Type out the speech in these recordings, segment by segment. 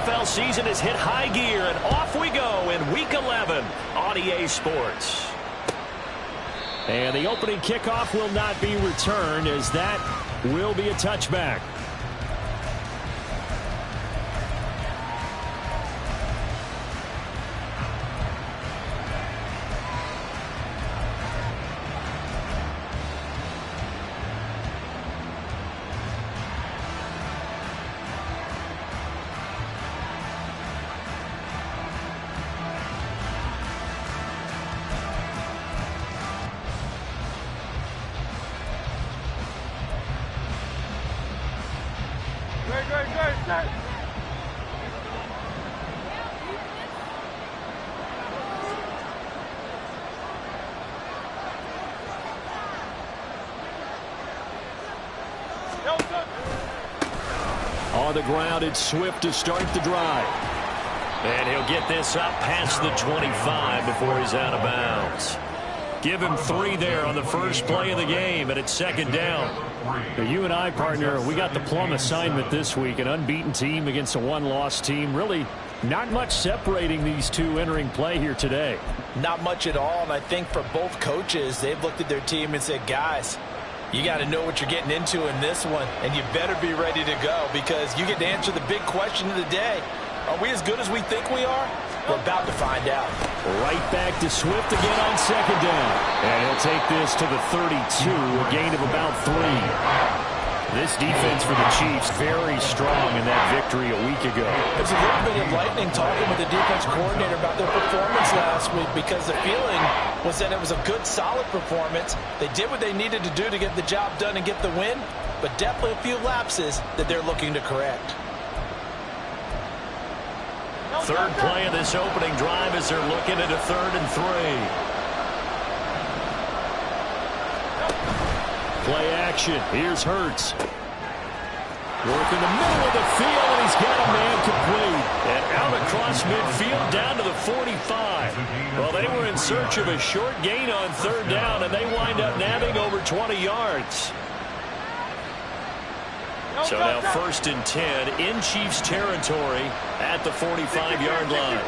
NFL season has hit high gear, and off we go in Week 11 on EA Sports. And the opening kickoff will not be returned, as that will be a touchback. On the ground, it's Swift to start the drive. And he'll get this up past the 25 before he's out of bounds. Give him 3 there on the first play of the game, and it's second down. Now, you and I, partner, we got the plum assignment this week. An unbeaten team against a one-loss team. Really not much separating these two entering play here today. Not much at all, and I think for both coaches, they've looked at their team and said, guys, you got to know what you're getting into in this one, and you better be ready to go, because you get to answer the big question of the day. Are we as good as we think we are? We're about to find out. Right back to Swift again on second down. And he'll take this to the 32, a gain of about 3. This defense for the Chiefs very strong in that victory a week ago. There's a little bit of lightning talking with the defense coordinator about their performance last week, because the feeling was that it was a good, solid performance. They did what they needed to do to get the job done and get the win, but definitely a few lapses that they're looking to correct. Third play of this opening drive as they're looking at a 3rd and 3. Play action. Here's Hurts. Working the middle of the field, and he's got a man complete. And out across midfield down to the 45. Well, they were in search of a short gain on 3rd down, and they wind up nabbing over 20 yards. So now 1st and 10 in Chiefs territory at the 45-yard line.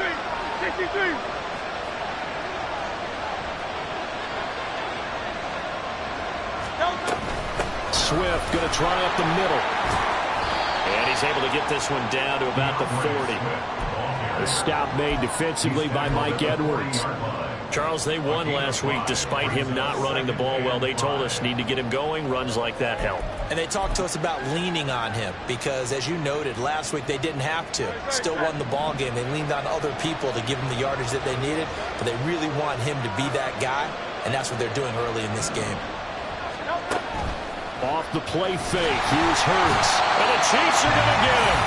Swift going to try up the middle. And he's able to get this one down to about the 40. A stop made defensively by Mike Edwards. Charles, they won last week despite him not running the ball well. They told us need to get him going. Runs like that help. And they talked to us about leaning on him because, as you noted, last week they didn't have to. Still won the ball game. They leaned on other people to give him the yardage that they needed, but they really want him to be that guy, and that's what they're doing early in this game. Off the play fake. Here's Hurts. And the Chiefs are going to get him.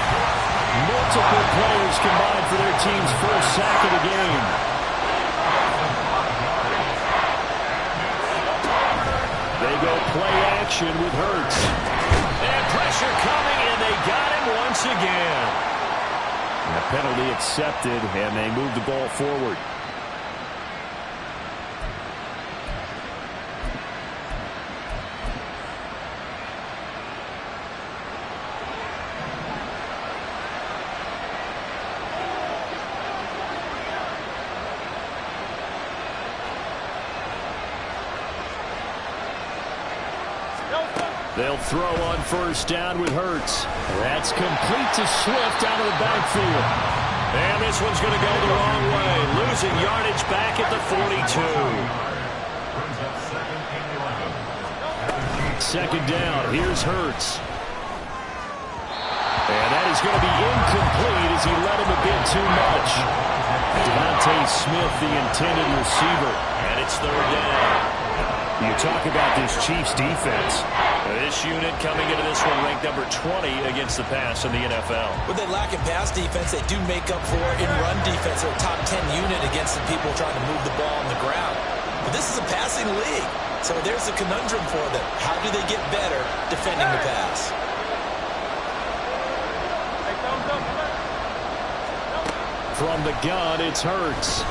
Multiple players combined for their team's first sack of the game. They go play action with Hurts. And pressure coming, and they got him once again. And the penalty accepted, and they move the ball forward. They'll throw on 1st down with Hurts. That's complete to Swift out of the backfield. And this one's going to go the wrong way. Losing yardage back at the 42. 2nd down. Here's Hurts. And that is going to be incomplete as he let him a bit too much. Devontae Smith, the intended receiver. And it's 3rd down. You talk about this Chiefs defense. This unit coming into this one ranked number 20 against the pass in the NFL. When they lack in pass defense, they do make up for in run defense. They're a top 10 unit against the people trying to move the ball on the ground. But this is a passing league. So there's a conundrum for them. How do they get better defending the pass? From the gun, it's Hurts.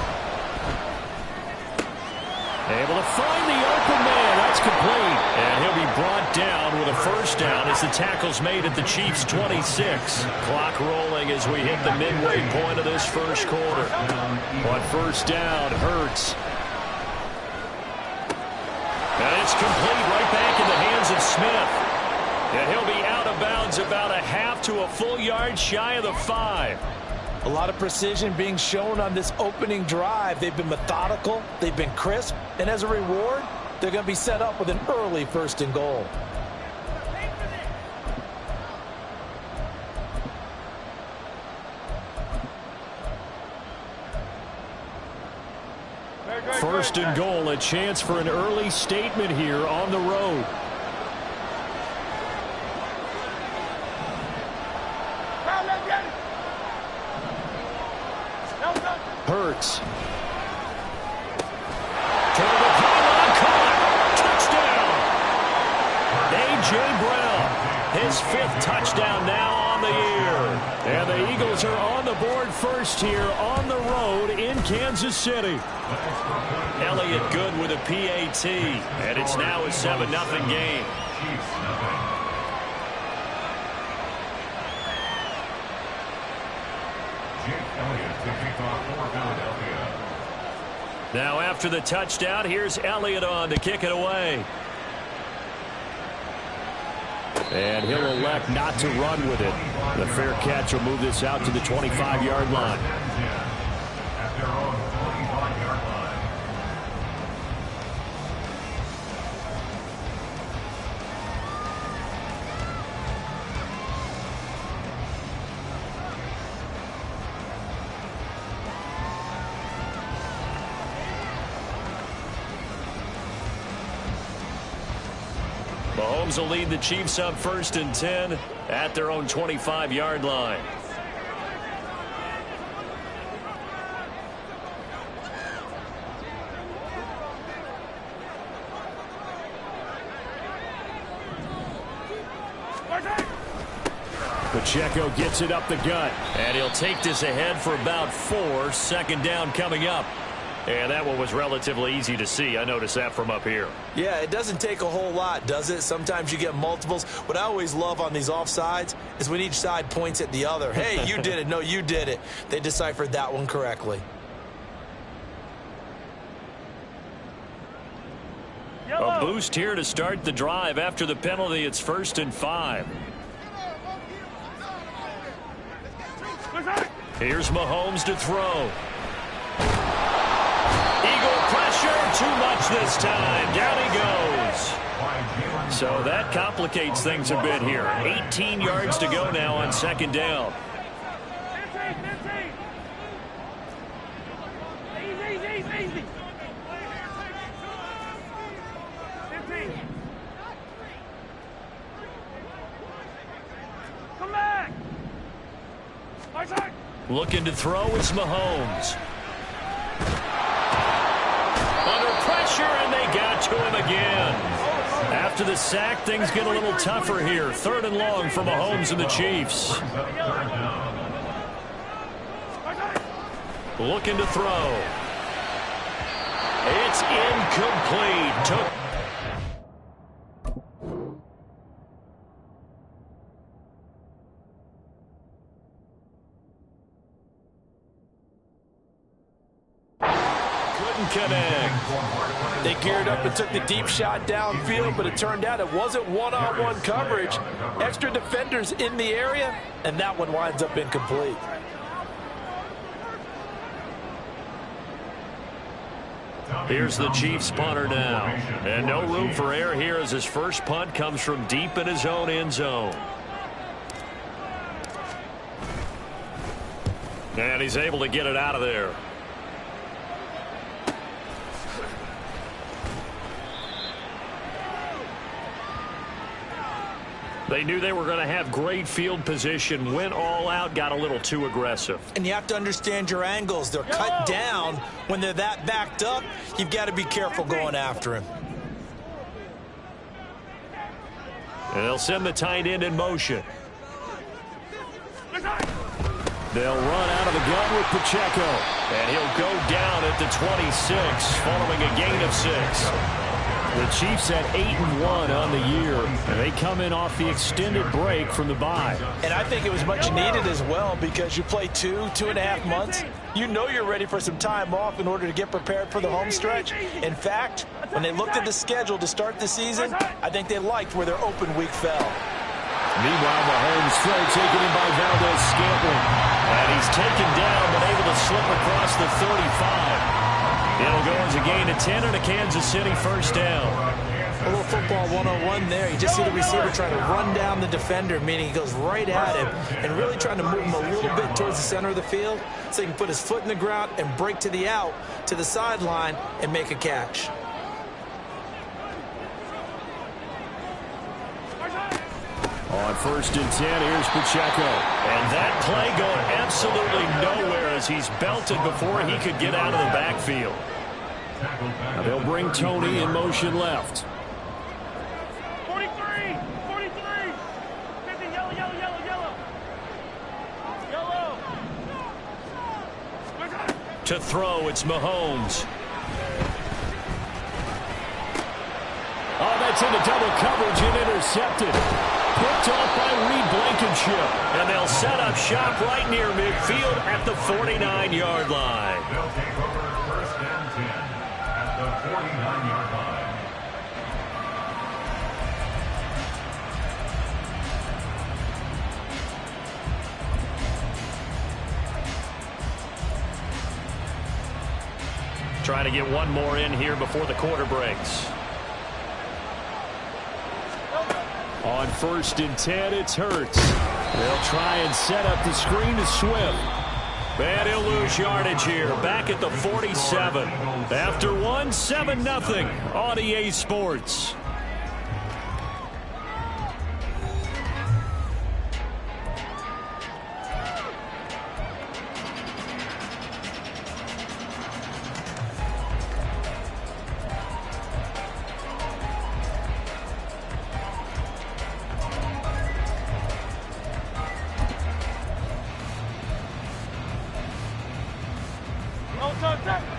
Able to find the open man. That's complete. And he'll be brought down with a first down as the tackle's made at the Chiefs' 26. Clock rolling as we hit the midway point of this first quarter. On first down, Hurts. And it's complete right back in the hands of Smith. And he'll be out of bounds about a half to a full yard shy of the 5. A lot of precision being shown on this opening drive. They've been methodical, they've been crisp, and as a reward, they're going to be set up with an early 1st and goal. First and goal, a chance for an early statement here on the road. Hurts. To the pylon, caught. Touchdown. A.J. Brown, his 5th touchdown now on the year. And the Eagles are on the board first here on the road in Kansas City. Elliott good with a PAT, and it's now a 7-0 game. Now after the touchdown, here's Elliott on to kick it away. And he'll elect not to run with it. The fair catch will move this out to the 25-yard line. Mahomes will lead the Chiefs up 1st and 10 at their own 25-yard line. Pacheco gets it up the gut, and he'll take this ahead for about 4. 2nd down coming up. And that one was relatively easy to see. I noticed that from up here. Yeah, it doesn't take a whole lot, does it? Sometimes you get multiples. What I always love on these offsides is when each side points at the other. Hey, you did it. No, you did it. They deciphered that one correctly. A boost here to start the drive. After the penalty, it's 1st and 5. Here's Mahomes to throw. Too much this time. Down he goes. So that complicates things a bit here. 18 yards to go now on 2nd down. Easy. Come back. Looking to throw, it's Mahomes. Under pressure, and they got to him again. After the sack, things get a little tougher here. 3rd and long for Mahomes and the Chiefs. Looking to throw. It's incomplete. Connect. They geared up and took the deep shot downfield, but it turned out it wasn't one-on-one coverage. Extra defenders in the area, and that one winds up incomplete. Here's the Chiefs punter now. And no room for error here as his first punt comes from deep in his own end zone. And he's able to get it out of there. They knew they were going to have great field position, went all out, got a little too aggressive. And you have to understand your angles. They're cut down. When they're that backed up, you've got to be careful going after him. And they'll send the tight end in motion. They'll run out of the gun with Pacheco. And he'll go down at the 26 following a gain of 6. The Chiefs at 8-1 on the year, and they come in off the extended break from the bye. And I think it was much needed as well, because you play 2.5 months. You know you're ready for some time off in order to get prepared for the home stretch. In fact, when they looked at the schedule to start the season, I think they liked where their open week fell. Meanwhile, Mahomes throw taken in by Valdes-Scantling. And he's taken down, but able to slip across the 35. It'll go as a gain of 10 and a Kansas City first down. A little football 101 there. You just see the receiver trying to run down the defender, meaning he goes right at him and really trying to move him a little bit towards the center of the field so he can put his foot in the ground and break to the out, to the sideline, and make a catch. On 1st and 10, here's Pacheco. And that play going absolutely nowhere as he's belted before he could get out of the backfield. Now they'll bring Tony in motion left. 43, 43, 50, yellow, yellow, yellow, yellow. Yellow. To throw, it's Mahomes. Oh, that's into double coverage and intercepted. Picked off by Reed Blankenship. And they'll set up shop right near midfield at the 49-yard line. They'll take over 1st and 10 at the 49-yard line. Trying to get one more in here before the quarter breaks. On 1st and 10, it's Hurts. They'll try and set up the screen to Swift. And he'll lose yardage here, back at the 47. After one, 7-0 on EA Sports.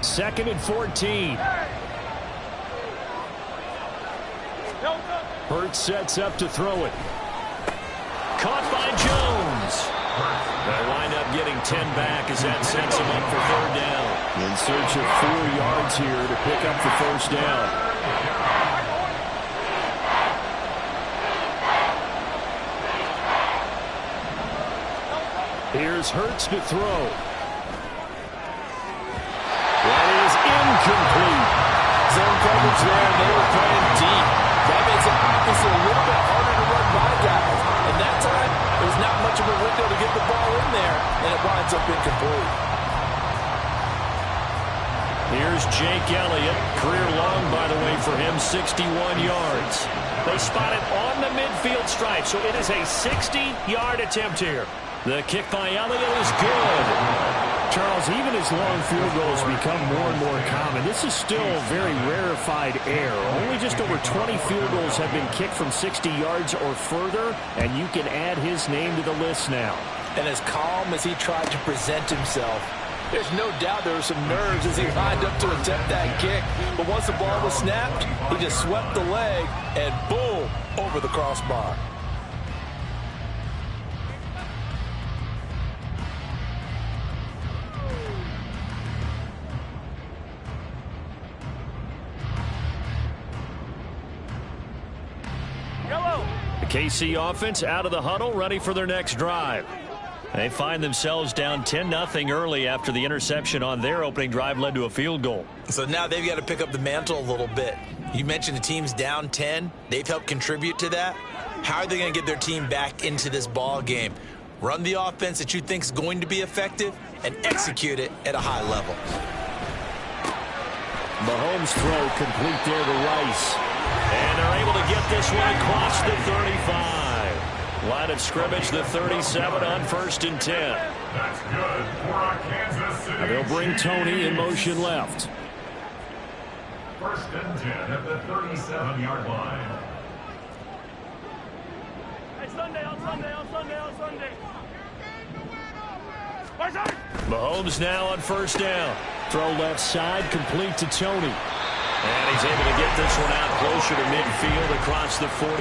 Second and 14. Hurts sets up to throw it. Caught by Jones. They'll wind up getting 10 back as that sets him up for 3rd down. In search of 4 yards here to pick up the 1st down. Here's Hurts to throw. That is incomplete. Zone coverage there, and they were playing deep. That makes it obviously a little bit harder to run by guys. And that time, there's not much of a window to get the ball in there, and it winds up incomplete. Here's Jake Elliott. Career long, by the way, for him, 61 yards. They spot it on the midfield stripe, so it is a 60-yard attempt here. The kick by Elliott is good. Charles, even as long field goals become more and more common, this is still very rarefied air. Only just over 20 field goals have been kicked from 60 yards or further, and you can add his name to the list now. And as calm as he tried to present himself, there's no doubt there were some nerves as he lined up to attempt that kick. But once the ball was snapped, he just swept the leg and boom, over the crossbar. The KC offense out of the huddle, ready for their next drive. They find themselves down 10-0 early after the interception on their opening drive led to a field goal. So now they've got to pick up the mantle a little bit. You mentioned the team's down 10. They've helped contribute to that. How are they going to get their team back into this ball game? Run the offense that you think is going to be effective and execute it at a high level. Mahomes throw complete there to Rice. And they're able to get this one across the 35. Line of scrimmage, the 37 on 1st and 10. That's good for Kansas City. They'll bring Tony in motion left. 1st and 10 at the 37-yard line. Hey, Sunday, on Sunday, on Sunday, on Sunday. Mahomes now on 1st down. Throw left side, complete to Tony. And he's able to get this one out closer to midfield across the 45.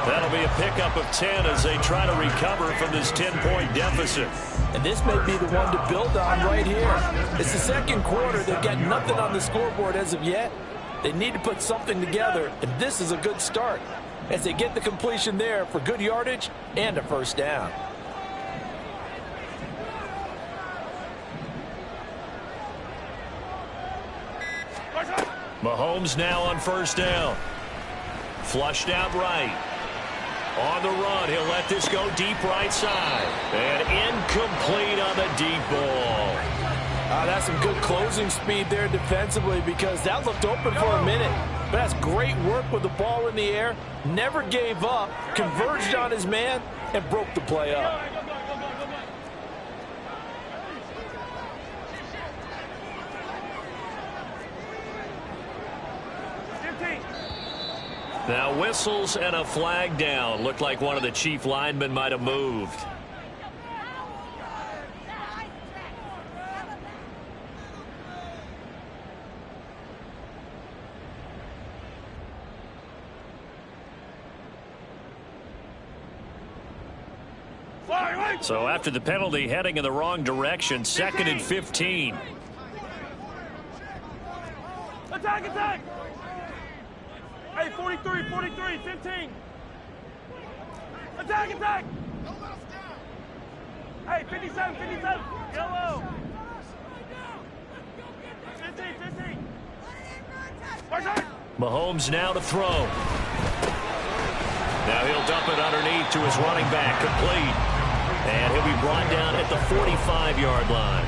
That'll be a pickup of 10 as they try to recover from this 10-point deficit. And this may be the one to build on right here. It's the second quarter. They've got nothing on the scoreboard as of yet. They need to put something together, and this is a good start as they get the completion there for good yardage and a first down. Mahomes now on first down. Flushed out right. On the run, he'll let this go deep right side. And incomplete on the deep ball. That's some good closing speed there defensively because that looked open for a minute. But that's great work with the ball in the air. Never gave up, converged on his man, and broke the play up. Now whistles and a flag down. Looked like one of the chief linemen might have moved. So after the penalty, heading in the wrong direction, 2nd and 15. Attack, attack! Hey, 43, 15. Attack, attack! Hey, 57. Yellow. 15. Mahomes now to throw. Now he'll dump it underneath to his running back, complete. And he'll be brought down at the 45-yard line.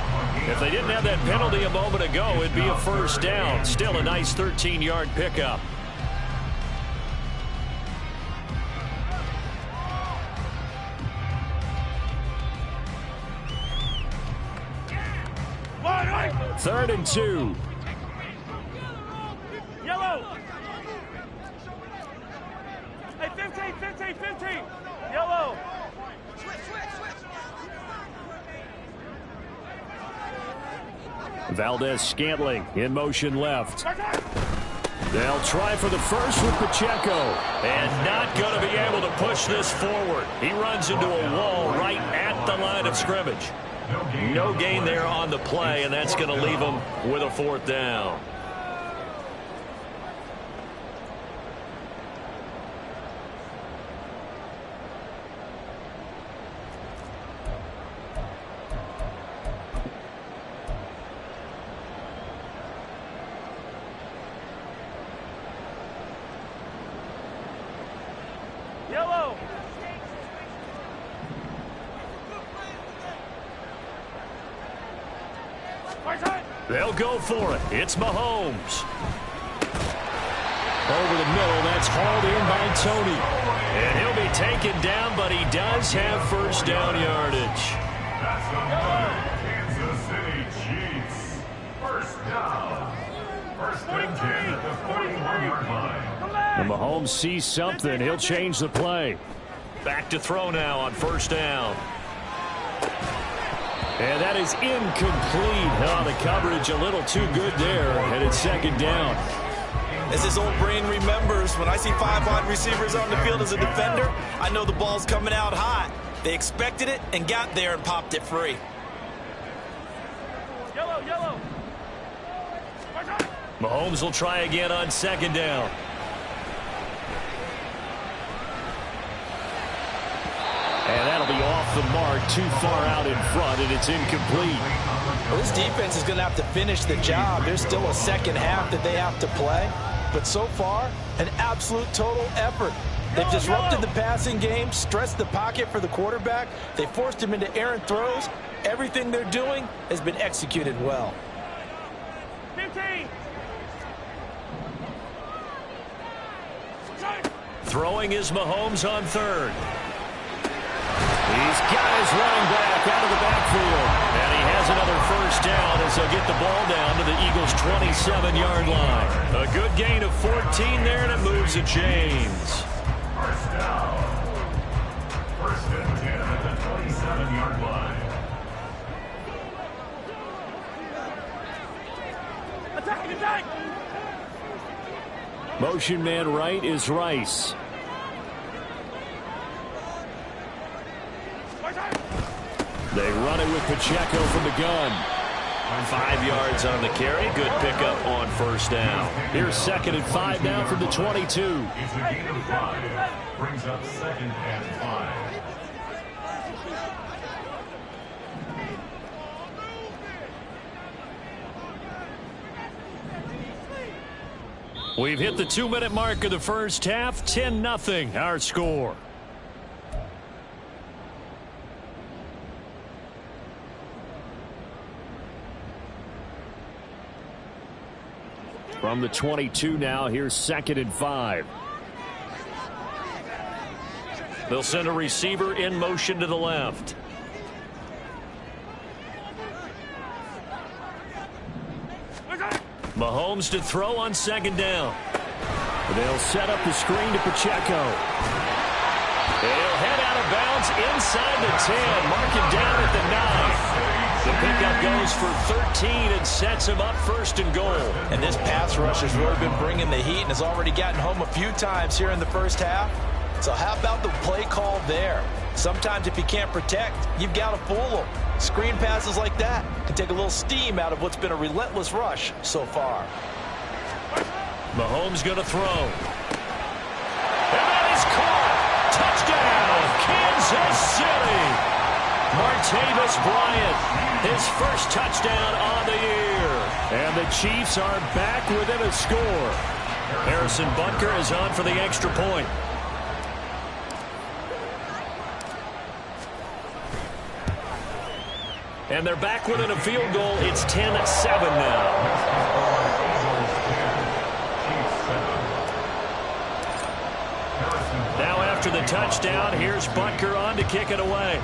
If they didn't have that penalty a moment ago, it'd be a first down. Still a nice 13-yard pickup. Third and 2. Yellow. Hey, 15. Yellow. Valdez-Scantling in motion left. They'll try for the first with Pacheco. And not going to be able to push this forward. He runs into a wall right at the line of scrimmage. No gain there on the play, and that's going to leave him with a 4th down. Yellow. They'll go for it. It's Mahomes. Over the middle, that's hauled in by Tony. And he'll be taken down, but he does have first down yardage. That's the Kansas City Chiefs. First down. First and 10 at the 41-yard line. And Mahomes sees something. He'll change the play. Back to throw now on first down. And that is incomplete. Oh, the coverage a little too good there. And it's 2nd down. As his old brain remembers, when I see 5 wide receivers on the field as a defender, I know the ball's coming out hot. They expected it and got there and popped it free. Yellow. Mahomes will try again on 2nd down. And that'll be off the mark, too far out in front, and it's incomplete. Well, this defense is going to have to finish the job. There's still a second half that they have to play. But so far, an absolute total effort. They've disrupted the passing game, stressed the pocket for the quarterback. They forced him into errant throws. Everything they're doing has been executed well. 15. Throwing is Mahomes on 3rd. He's got his running back out of the backfield. And he has another first down as they'll get the ball down to the Eagles' 27-yard line. A good gain of 14 there, and it moves the chains. First down. First and 10 at the 27-yard line. Attack, attack! Motion man right is Rice. They run it with Pacheco from the gun. 5 yards on the carry. Good pickup on first down. Here's 2nd and 5 now from the 22. It's a gain of 5. Brings up 2nd and 5. We've hit the 2-minute mark of the first half. 10-0 our score. From the 22 now, here's 2nd and 5. They'll send a receiver in motion to the left. Mahomes to throw on 2nd down. They'll set up the screen to Pacheco. He'll head out of bounds inside the 10. Mark him down at the 9. The pickup goes for 13 and sets him up 1st and goal. And this pass rush has really been bringing the heat and has already gotten home a few times here in the first half. So how about the play call there? Sometimes if you can't protect, you've got to fool them. Screen passes like that can take a little steam out of what's been a relentless rush so far. Mahomes going to throw. And that is caught. Touchdown, Kansas City. Martavis Bryant, his first touchdown on the year. And the Chiefs are back within a score. Harrison Butker is on for the extra point. And they're back within a field goal. It's 10-7 now. Now after the touchdown, here's Butker on to kick it away.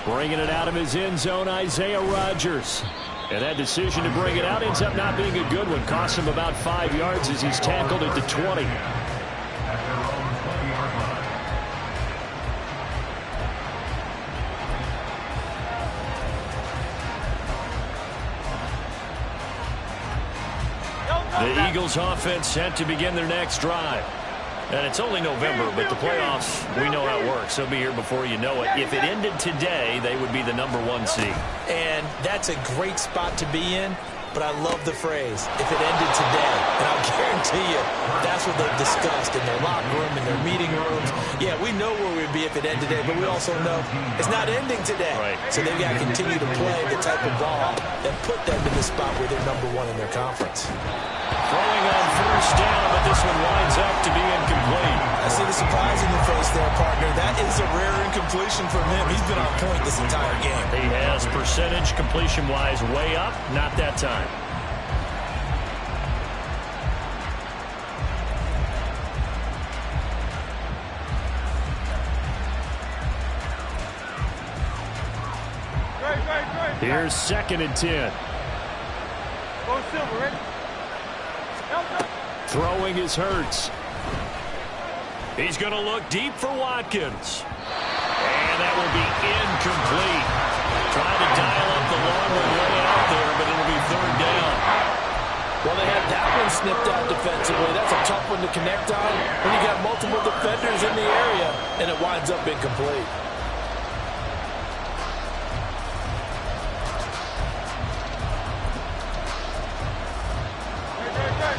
Bringing it out of his end zone, Isaiah Rodgers. And that decision to bring it out ends up not being a good one. Costs him about 5 yards as he's tackled at the 20. The Eagles offense set to begin their next drive. And it's only November, but the playoffs, we know how it works. They'll be here before you know it. If it ended today, they would be the #1 seed. And that's a great spot to be in, but I love the phrase, if it ended today. And I'll guarantee you, that's what they've discussed in their locker room, in their meeting rooms. Yeah, we know where we'd be if it ended today, but we also know it's not ending today. Right. So they've got to continue to play the type of ball that put them in the spot where they're #1 in their conference. Throwing on first down, but this one winds up to be incomplete. I see the surprise in your face there, partner. That is a rare incompletion from him. He's been on point this entire game. He has percentage completion-wise way up, not that time. Here's 2nd and 10. Go Silver, ready? Throwing is Hurts. He's going to look deep for Watkins. And that will be incomplete. Trying to dial up the long one way out there, but it'll be 3rd down. Well, they had that one snipped out defensively. That's a tough one to connect on when you got multiple defenders in the area, and it winds up incomplete.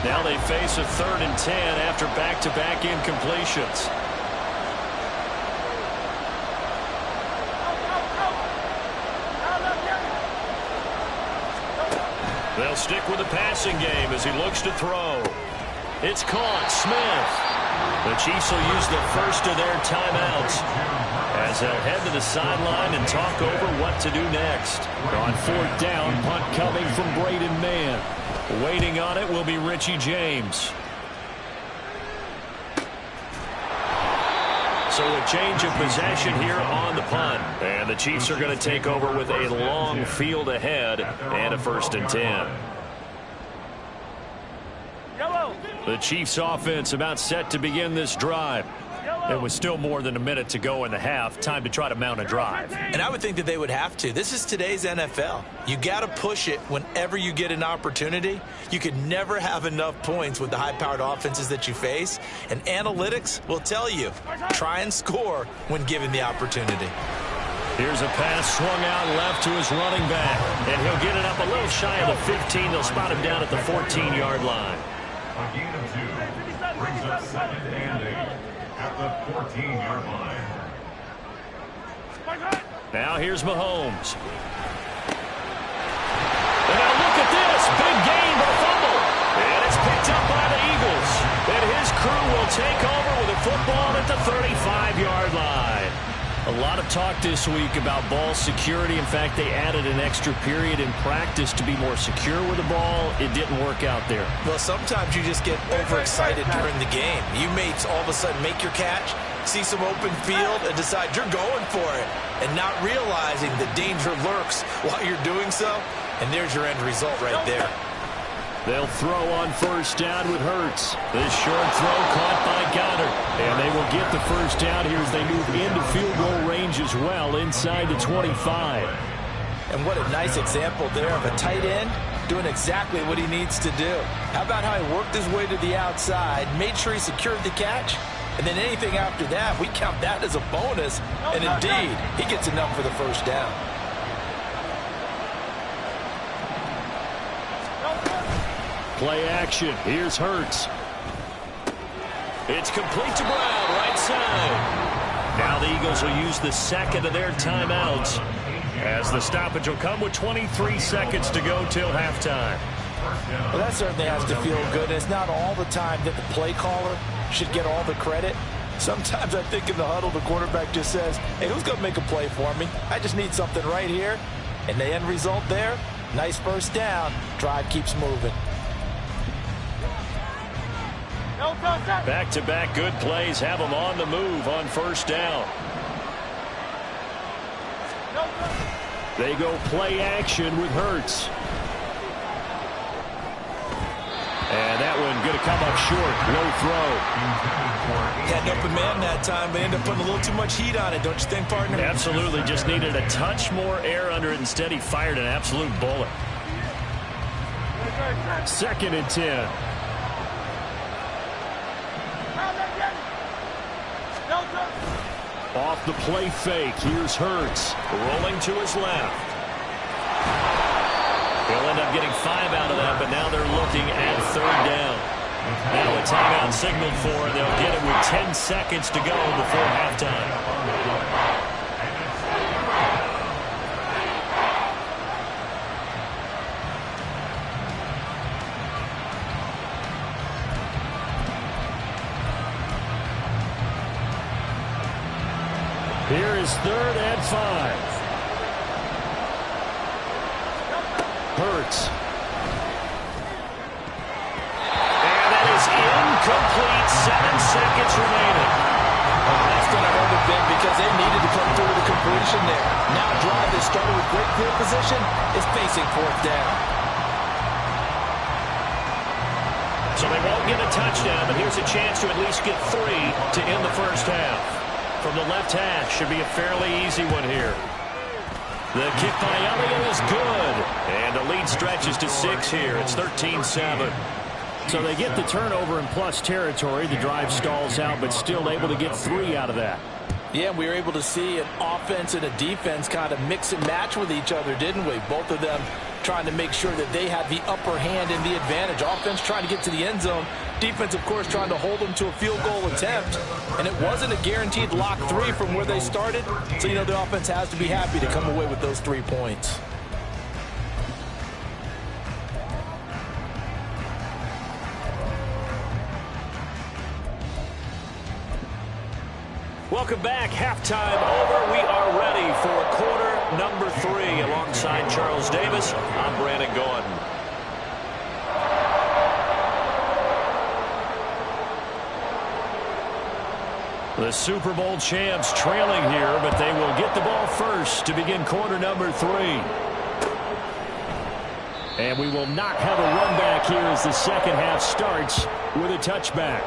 Now they face a 3rd and 10 after back-to-back incompletions. They'll stick with the passing game as he looks to throw. It's caught. Smith. The Chiefs will use the first of their timeouts as they'll head to the sideline and talk over what to do next. On 4th down, punt coming from Braden Mann. Waiting on it will be Richie James. So a change of possession here on the punt. And the Chiefs are going to take over with a long field ahead and a 1st and 10. Yellow. The Chiefs offense about set to begin this drive. Yellow. There was still more than a minute to go in the half. Time to try to mount a drive. And I would think that they would have to. This is today's NFL. You got to push it whenever you get an opportunity. You can never have enough points with the high-powered offenses that you face. And analytics will tell you, try and score when given the opportunity. Here's a pass swung out left to his running back. And he'll get it up a little shy of the 15. They'll spot him down at the 14-yard line. A gain of 2 brings up 2nd and 8 at the 14-yard line. Now here's Mahomes. And now look at this. Big gain but a fumble. And it's picked up by the Eagles. And his crew will take over with a football at the 35-yard line. A lot of talk this week about ball security. In fact, they added an extra period in practice to be more secure with the ball. It didn't work out there. Well, sometimes you just get overexcited during the game. You may all of a sudden make your catch, see some open field, and decide you're going for it, and not realizing the danger lurks while you're doing so. And there's your end result right there. They'll throw on first down with Hurts. This short throw caught by Goddard. And they will get the first down here as they move into field goal range as well inside the 25. And what a nice example there of a tight end doing exactly what he needs to do. How about how he worked his way to the outside, made sure he secured the catch, and then anything after that, we count that as a bonus. And indeed, he gets enough for the first down. Play action. Here's Hurts. It's complete to Brown, right side. Now the Eagles will use the second of their timeouts as the stoppage will come with 23 seconds to go till halftime. Well, that certainly has to feel good. It's not all the time that the play caller should get all the credit. Sometimes I think in the huddle, the quarterback just says, hey, who's going to make a play for me? I just need something right here. And the end result there, nice first down. Drive keeps moving. Back-to-back good plays have them on the move on first down. They go play action with Hurts. And that one going to come up short. Low throw. Had an open man that time, but ended up putting a little too much heat on it, don't you think, partner? Absolutely. Just needed a touch more air under it. Instead, he fired an absolute bullet. 2nd and 10. Off the play fake. Here's Hurts. Rolling to his left. They'll end up getting 5 out of that, but now they're looking at 3rd down. Now a timeout signaled for, and they'll get it with 10 seconds to go before halftime. Here is 3rd and 5. Hurts. And that is incomplete. 7 seconds remaining. That's going to hurt a bit because they needed to come through with a completion there. Now drive that started with great field position is facing 4th down. So they won't get a touchdown, but here's a chance to at least get 3 to end the first half. From the left hash, should be a fairly easy one here. The kick by Elliott is good. And the lead stretches to 6 here. It's 13-7. So they get the turnover in plus territory. The drive stalls out, but still able to get 3 out of that. Yeah, we were able to see an offense and a defense kind of mix and match with each other, didn't we? Both of them trying to make sure that they had the upper hand and the advantage. Offense trying to get to the end zone. Defense, of course, trying to hold them to a field goal attempt. And it wasn't a guaranteed lock 3 from where they started. So, you know, the offense has to be happy to come away with those 3 points. Welcome back. Halftime over. We are ready for quarter number 3. Alongside Charles Davis, I'm Brandon Gordon. The Super Bowl champs trailing here, but they will get the ball first to begin quarter number 3. And we will not have a run back here as the second half starts with a touchback.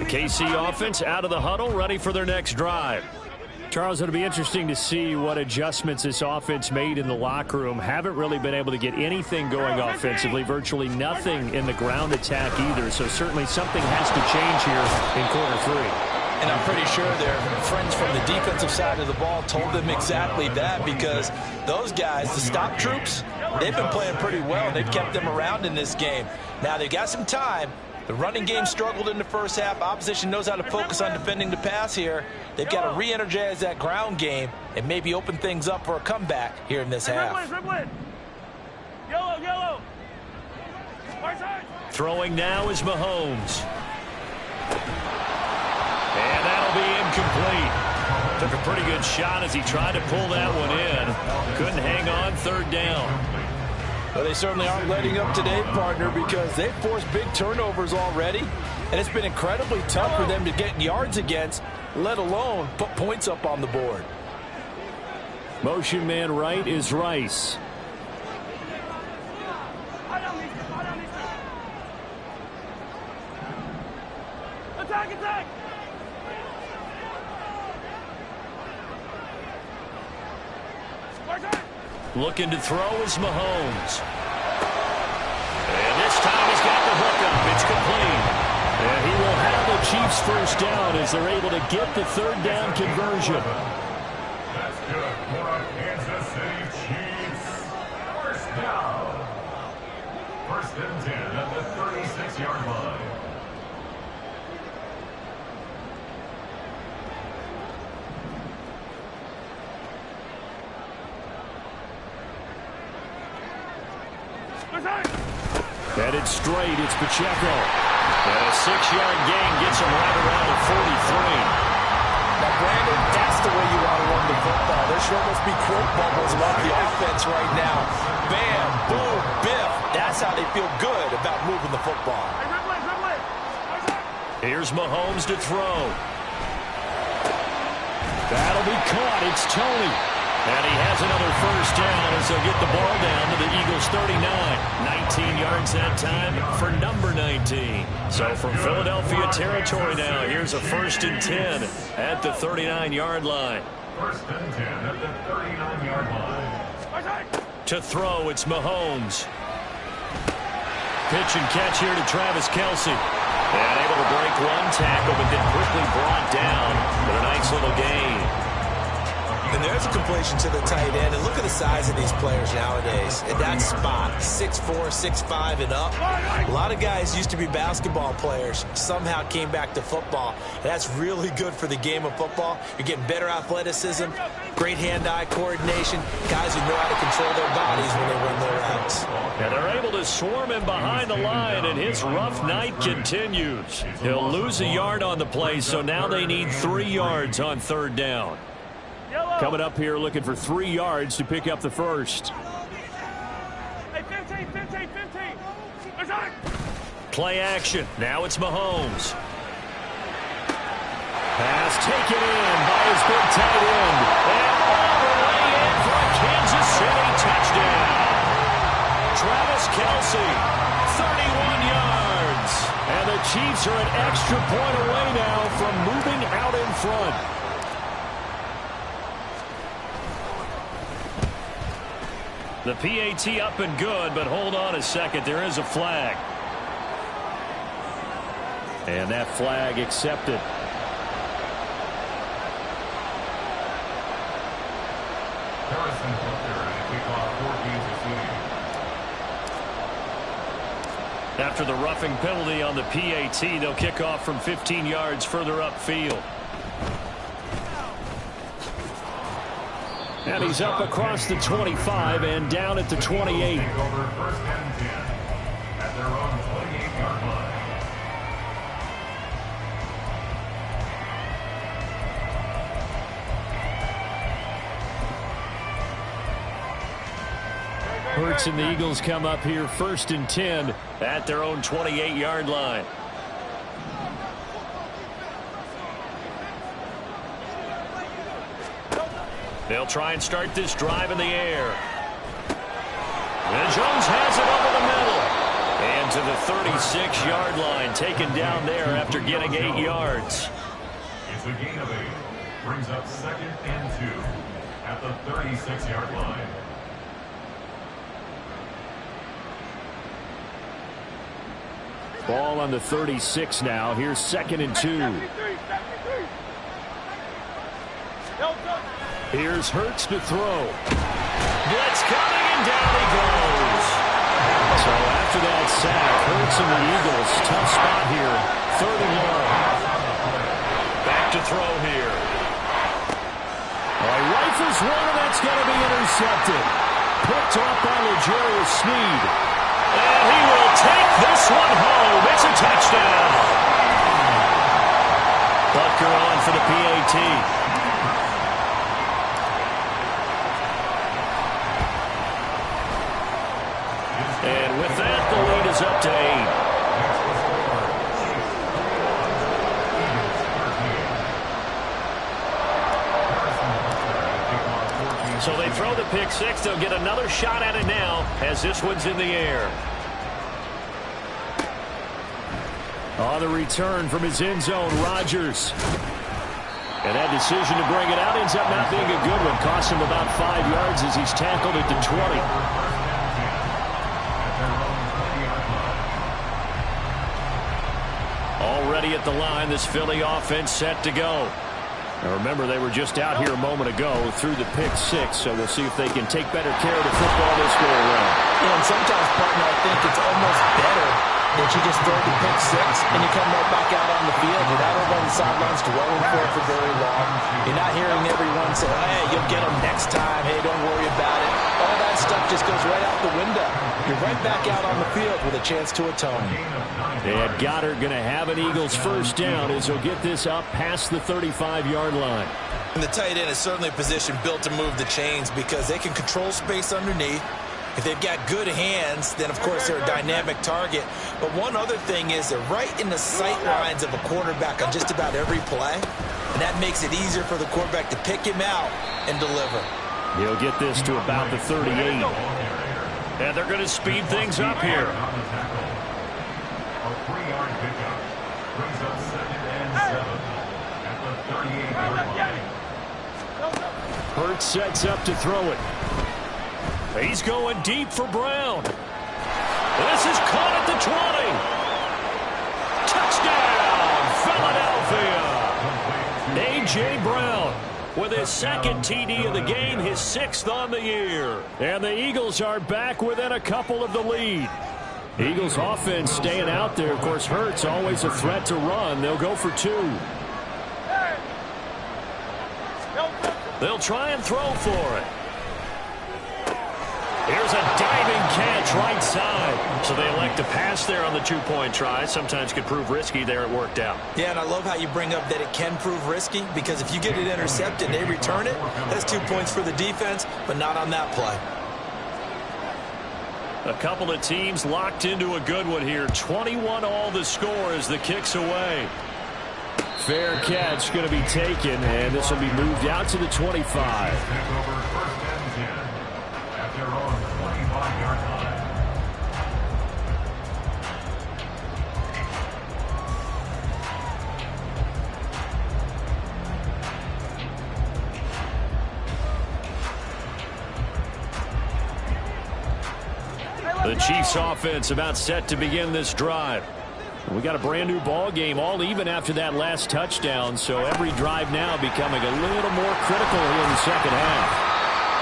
KC offense out of the huddle, ready for their next drive. Charles, it'll be interesting to see what adjustments this offense made in the locker room. Haven't really been able to get anything going offensively, virtually nothing in the ground attack either. So certainly something has to change here in quarter three. And I'm pretty sure their friends from the defensive side of the ball told them exactly that, because those guys, the stop troops, they've been playing pretty well. They've kept them around in this game. Now, they've got some time. The running game struggled in the first half. Opposition knows how to focus on defending the pass here. They've got to re-energize that ground game and maybe open things up for a comeback here in this half. Yellow, yellow. Throwing now is Mahomes. And that'll be incomplete. Took a pretty good shot as he tried to pull that one in. Couldn't hang on, third down. Well, they certainly aren't letting up today, partner, because they've forced big turnovers already. And it's been incredibly tough for them to get yards against, let alone put points up on the board. Motion man right is Rice. Attack, attack. Looking to throw is Mahomes. And this time he's got the hookup. It's complete. And he will have the Chiefs first down as they're able to get the third down conversion. That's good for our Kansas City Chiefs. First down. First and 10 at the 36-yard line. Headed straight, it's Pacheco. And a 6-yard gain gets him right around the 43. Now, Brandon, that's the way you want to run the football. There should almost be quote bubbles about the offense right now. Bam, boom, biff. That's how they feel good about moving the football. Here's Mahomes to throw. That'll be caught. It's Tony. And he has another first down as they'll get the ball down to the Eagles 39. 19 yards that time for number 19. So from Philadelphia territory now, here's a first and 10 at the 39-yard line. First and 10 at the 39-yard line. To throw, it's Mahomes. Pitch and catch here to Travis Kelce. And able to break one tackle, but then quickly brought down with a nice little gain. And there's a completion to the tight end. And look at the size of these players nowadays. At that spot, 6'4", 6'5", and up. A lot of guys used to be basketball players, somehow came back to football. And that's really good for the game of football. You're getting better athleticism, great hand-eye coordination, guys who know how to control their bodies when they run their routes. And they're able to swarm him behind the line, and his rough night continues. He'll lose a yard on the play, so now they need 3 yards on third down. Coming up here looking for 3 yards to pick up the first. Hey, 15, 15, 15. Play action. Now it's Mahomes. Pass taken in by his big tight end. And all the way in for a Kansas City touchdown. Travis Kelce, 31 yards. And the Chiefs are an extra point away now from moving out in front. The PAT up and good, but hold on a second. There is a flag. And that flag accepted. Harrison Butker and a kickoff for Kansas City. After the roughing penalty on the PAT, they'll kick off from 15 yards further upfield. And he's up across the 25 and down at the 28. Over first and 10 at their own 28-yard line. Hurts and the Eagles come up here first and 10 at their own 28-yard line. They'll try and start this drive in the air. And Jones has it over the middle. And to the 36-yard line, taken down there after getting 8 yards. It's a gain of 8. Brings up 2nd and 2 at the 36-yard line. Ball on the 36 now. Here's 2nd and 2. Here's Hurts to throw. Blitz coming, and down he goes. So after that sack, Hurts and the Eagles, tough spot here. 3rd and long. Back to throw here. He rifles one, and that's going to be intercepted. Picked off by L'Jarius Sneed. And he will take this one home. It's a touchdown. Butker on for the PAT. And with that, the lead is up to 8. So they throw the pick six. They'll get another shot at it now as this one's in the air. On the return from his end zone, Rodgers. And that decision to bring it out ends up not being a good one. Costs him about 5 yards as he's tackled at the 20. Already at the line, this Philly offense set to go. Now remember, they were just out here a moment ago through the pick six, so we'll see if they can take better care of the football this go around. Yeah, and sometimes, partner, I think it's almost better that you just throw the pick six and you come right back out on the field. You're not over on the sidelines dwelling for it for very long. You're not hearing everyone say, hey, you'll get them next time. Hey, don't worry about it. All that stuff just goes right out the window. You're right back out on the field with a chance to atone. And Goddard going to have an Eagles first down as he'll get this up past the 35-yard line. And the tight end is certainly a position built to move the chains because they can control space underneath. If they've got good hands, then, of course, they're a dynamic target. But one other thing is they're right in the sight lines of a quarterback on just about every play. And that makes it easier for the quarterback to pick him out and deliver. He'll get this to about the 38. And they're going to speed things up here. A 3-yard pickup brings up 2nd and 7 at the 38-yard line. Hurts sets up to throw it. He's going deep for Brown. This is caught at the 20. Touchdown, Philadelphia. A.J. Brown with his 2nd TD of the game, his 6th on the year. And the Eagles are back within a couple of the lead. Eagles offense staying out there. Of course, Hurts always a threat to run. They'll go for 2. They'll try and throw for it. Here's a diving catch right side. So they elect to pass there on the 2-point try. Sometimes could prove risky there. It worked out. Yeah, and I love how you bring up that it can prove risky because if you get it intercepted and they return it, that's 2 points for the defense, but not on that play. A couple of teams locked into a good one here. 21 all the score as the kick's away. Fair catch going to be taken, and this will be moved out to the 25. Their own 25-yard line. The Chiefs offense about set to begin this drive. We got a brand new ball game, all even after that last touchdown, so every drive now becoming a little more critical here in the second half.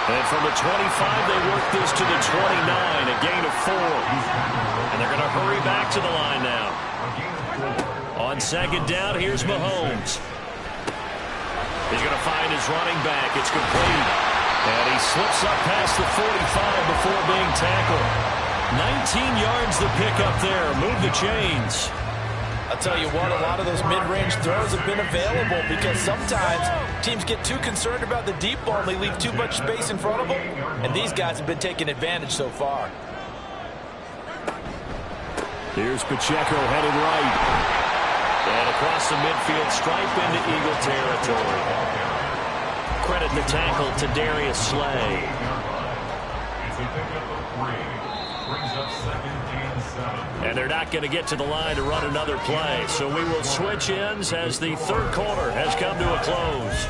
And from the 25, they work this to the 29, a gain of 4. And they're going to hurry back to the line now. On 2nd down, here's Mahomes. He's going to find his running back. It's complete. And he slips up past the 45 before being tackled. 19 yards the pick up there. Move the chains. I'll tell you what, a lot of those mid-range throws have been available because sometimes teams get too concerned about the deep ball and they leave too much space in front of them, and these guys have been taking advantage so far. Here's Pacheco headed right. And across the midfield stripe into Eagle territory. Credit the tackle to Darius Slay. It's a pickup of 3. brings up 2nd and 7. And they're not going to get to the line to run another play. So we will switch ends as the third quarter has come to a close.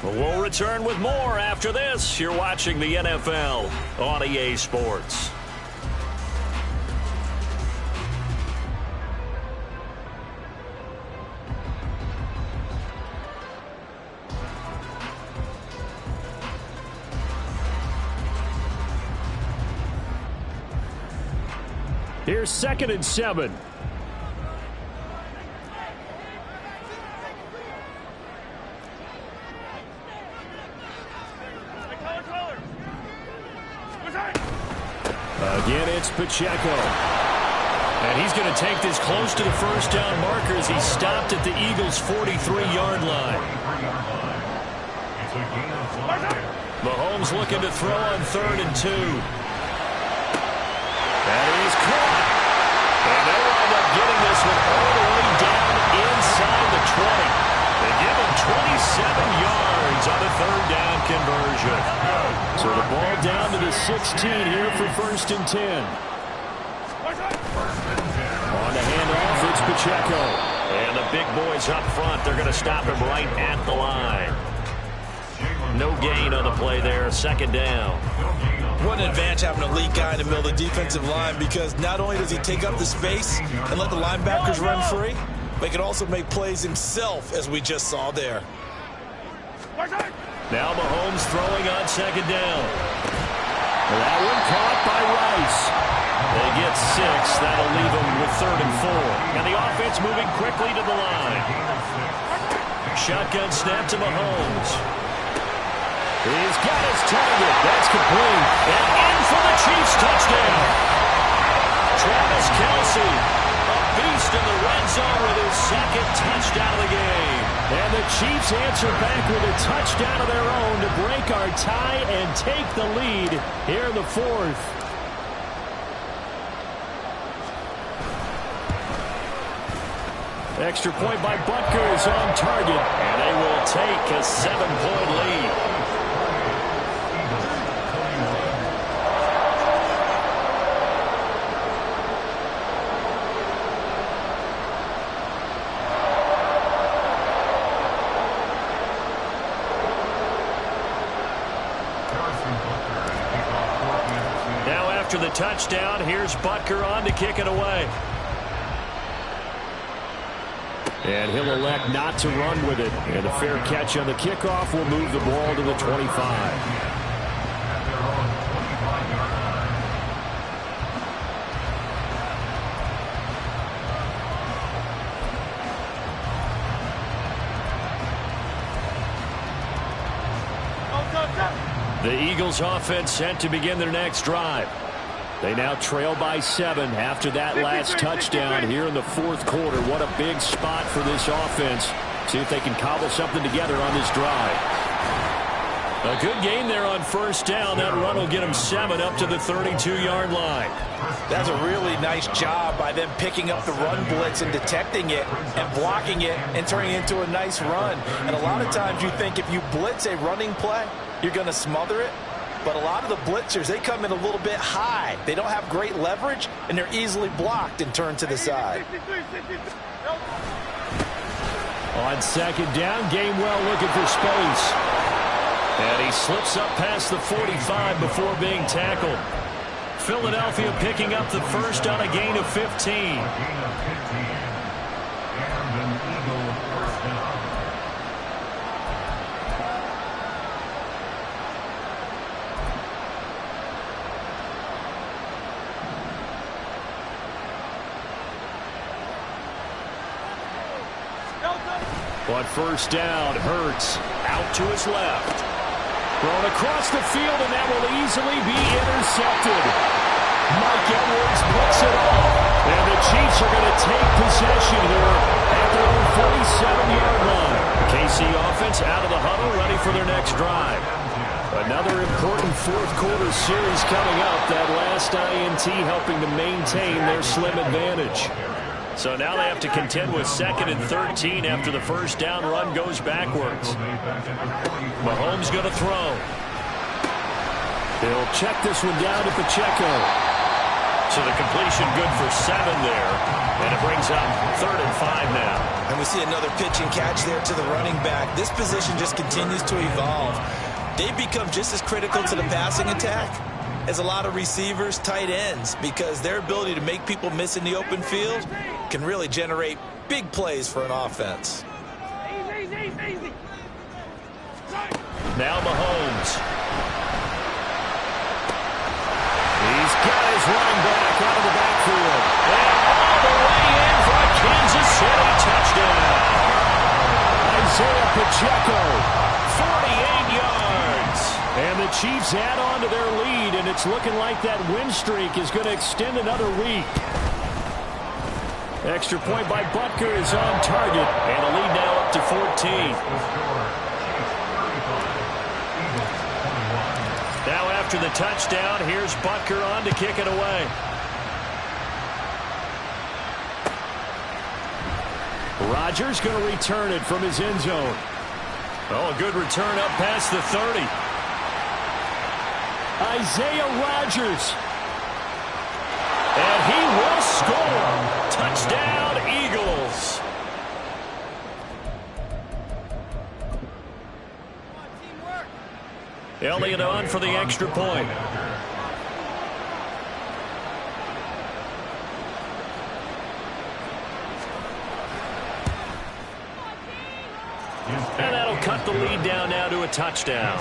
But we'll return with more after this. You're watching the NFL on EA Sports. Here's 2nd and 7. Again, it's Pacheco. And he's going to take this close to the first down marker as he stopped at the Eagles' 43-yard line. Mahomes looking to throw on 3rd and 2. And he's caught. And they wind up getting this one all the way down inside the 20. They give him 27 yards on the 3rd down conversion. So the ball down to the 16 here for 1st and 10. On the handoff, it's Pacheco. And the big boys up front, they're going to stop him right at the line. No gain on the play there, 2nd down. What an advantage having an elite guy in the middle of the defensive line, because not only does he take up the space and let the linebackers run free, but he can also make plays himself, as we just saw there. Now Mahomes throwing on 2nd down. That one caught by Rice. They get 6. That'll leave them with 3rd and 4. And the offense moving quickly to the line. Shotgun snap to Mahomes. He's got his target. That's complete. And in for the Chiefs touchdown. Travis Kelce, a beast in the red zone with his 2nd touchdown of the game. And the Chiefs answer back with a touchdown of their own to break our tie and take the lead here in the 4th. Extra point by Butker is on target, and they will take a 7-point lead. Now after the touchdown, here's Butker on to kick it away. And he'll elect not to run with it. And a fair catch on the kickoff will move the ball to the 25. The Eagles offense set to begin their next drive. They now trail by 7 after that last touchdown here in the 4th quarter. What a big spot for this offense. See if they can cobble something together on this drive. A good gain there on 1st down. That run will get them 7 up to the 32-yard line. That's a really nice job by them picking up the run blitz and detecting it and blocking it and turning it into a nice run. And a lot of times you think if you blitz a running play, you're going to smother it. But a lot of the blitzers, they come in a little bit high. They don't have great leverage, and they're easily blocked and turned to the side. On 2nd down, Gainwell looking for space. And he slips up past the 45 before being tackled. Philadelphia picking up the first on a gain of 15. On 1st down, Hurts out to his left. Thrown across the field, and that will easily be intercepted. Mike Edwards puts it off. And the Chiefs are going to take possession here at their own 47-yard line. KC offense out of the huddle, ready for their next drive. Another important 4th quarter series coming up. That last INT helping to maintain their slim advantage. So now they have to contend with 2nd and 13 after the 1st down run goes backwards. Mahomes going to throw. He'll check this one down to Pacheco. So the completion good for 7 there. And it brings up 3rd and 5 now. And we see another pitch and catch there to the running back. This position just continues to evolve. They've become just as critical to the passing attack as a lot of receivers, tight ends, because their ability to make people miss in the open field can really generate big plays for an offense. Easy. Now Mahomes. He's got his running back out of the backfield. And all the way in for a Kansas City touchdown. Isaiah Pacheco, 48 yards. And the Chiefs add on to their lead, and it's looking like that win streak is going to extend another week. Extra point by Butker is on target, and the lead now up to 14. Now after the touchdown, here's Butker on to kick it away. Rodgers going to return it from his end zone. Oh, a good return up past the 30. Isaiah Rodgers. And he will score. Touchdown, Eagles. Elliott on for the extra point. And that'll cut the lead down now to a touchdown.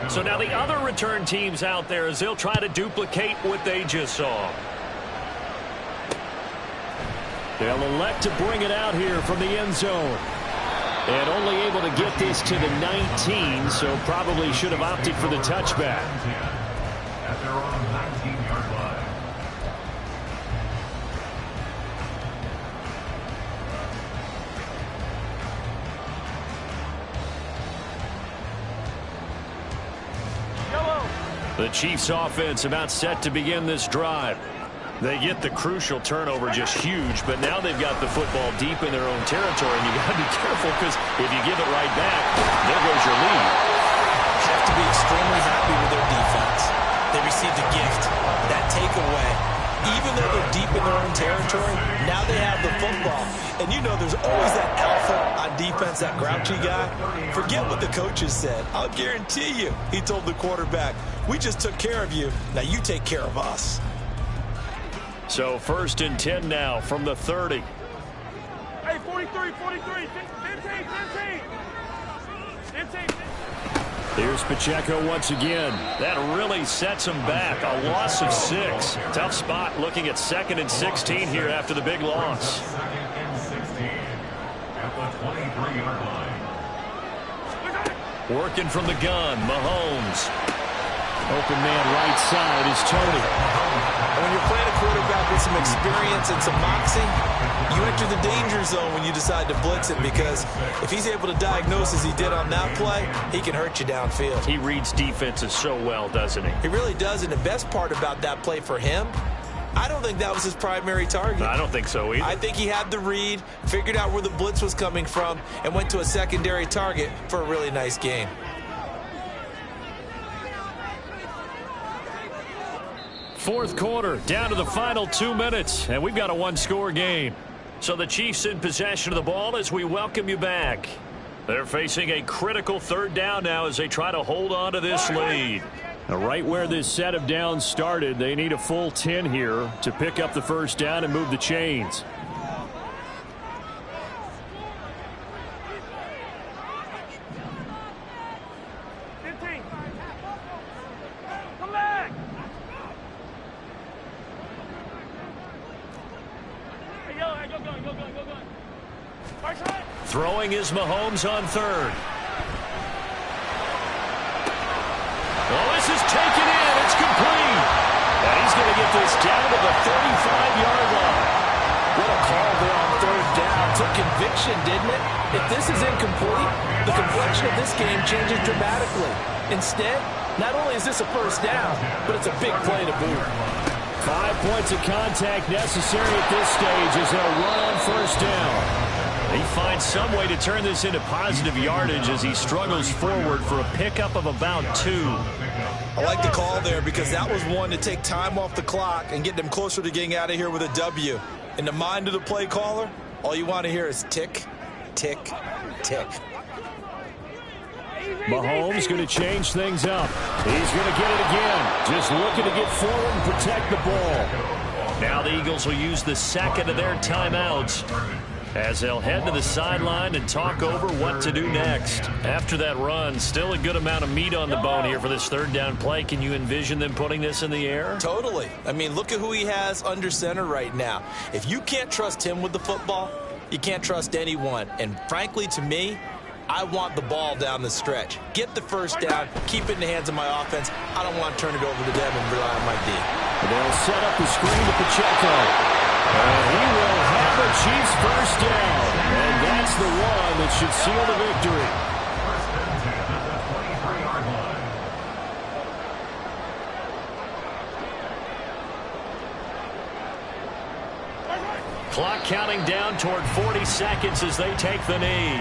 So now the other return teams out there as they'll try to duplicate what they just saw. They'll elect to bring it out here from the end zone. And only able to get this to the 19, so probably should have opted for the touchback. At their own 19-yard line. The Chiefs offense about set to begin this drive. They get the crucial turnover just huge, but now they've got the football deep in their own territory, and you got to be careful because if you give it right back, there goes your lead. Have to be extremely happy with their defense. They received a gift, that takeaway. Even though they're deep in their own territory, now they have the football. And you know there's always that alpha on defense, that grouchy guy. Forget what the coaches said. I'll guarantee you, he told the quarterback, we just took care of you. Now you take care of us. So 1st and 10 now from the 30. Hey, 43, 15. Here's Pacheco once again. That really sets him back. A loss of 6. Tough spot looking at 2nd and 16 here after the big loss. 2nd and 16 at the 23-yard line. Working from the gun, Mahomes. Open man right side is Tony. And when you're playing a quarterback with some experience and some moxie, you enter the danger zone when you decide to blitz it, because if he's able to diagnose as he did on that play, he can hurt you downfield. He reads defenses so well, doesn't he? He really does, and the best part about that play for him, I don't think that was his primary target. I don't think so either. I think he had the read, figured out where the blitz was coming from, and went to a secondary target for a really nice gain. Fourth quarter, down to the final 2 minutes, and we've got a one-score game. So the Chiefs in possession of the ball as we welcome you back. They're facing a critical 3rd down now as they try to hold on to this lead. Now, right where this set of downs started, they need a full 10 here to pick up the 1st down and move the chains. Throwing is Mahomes on 3rd. Oh, this is taken in. It's complete. And he's going to get this down to the 35-yard line. What a call there on 3rd down. Took conviction, didn't it? If this is incomplete, the complexion of this game changes dramatically. Instead, not only is this a 1st down, but it's a big play to boot. 5 points of contact necessary at this stage as they'll run on 1st down. He finds some way to turn this into positive yardage as he struggles forward for a pickup of about 2. I like the call there because that was one to take time off the clock and get them closer to getting out of here with a W. In the mind of the play caller, all you want to hear is tick, tick, tick. Mahomes going to change things up. He's going to get it again. Just looking to get forward and protect the ball. Now the Eagles will use the second of their timeouts as they'll head to the sideline and talk over what to do next. After that run, still a good amount of meat on the bone here for this third down play. Can you envision them putting this in the air? Totally. I mean, look at who he has under center right now. If you can't trust him with the football, you can't trust anyone. And frankly, to me, I want the ball down the stretch. Get the first down, keep it in the hands of my offense. I don't want to turn it over to them and rely on my D. They'll set up the screen to Pacheco. And he will have a Chiefs first down. And that's the one that should seal the victory. First and 10 at the 23-yard line. Clock counting down toward 40 seconds as they take the knee.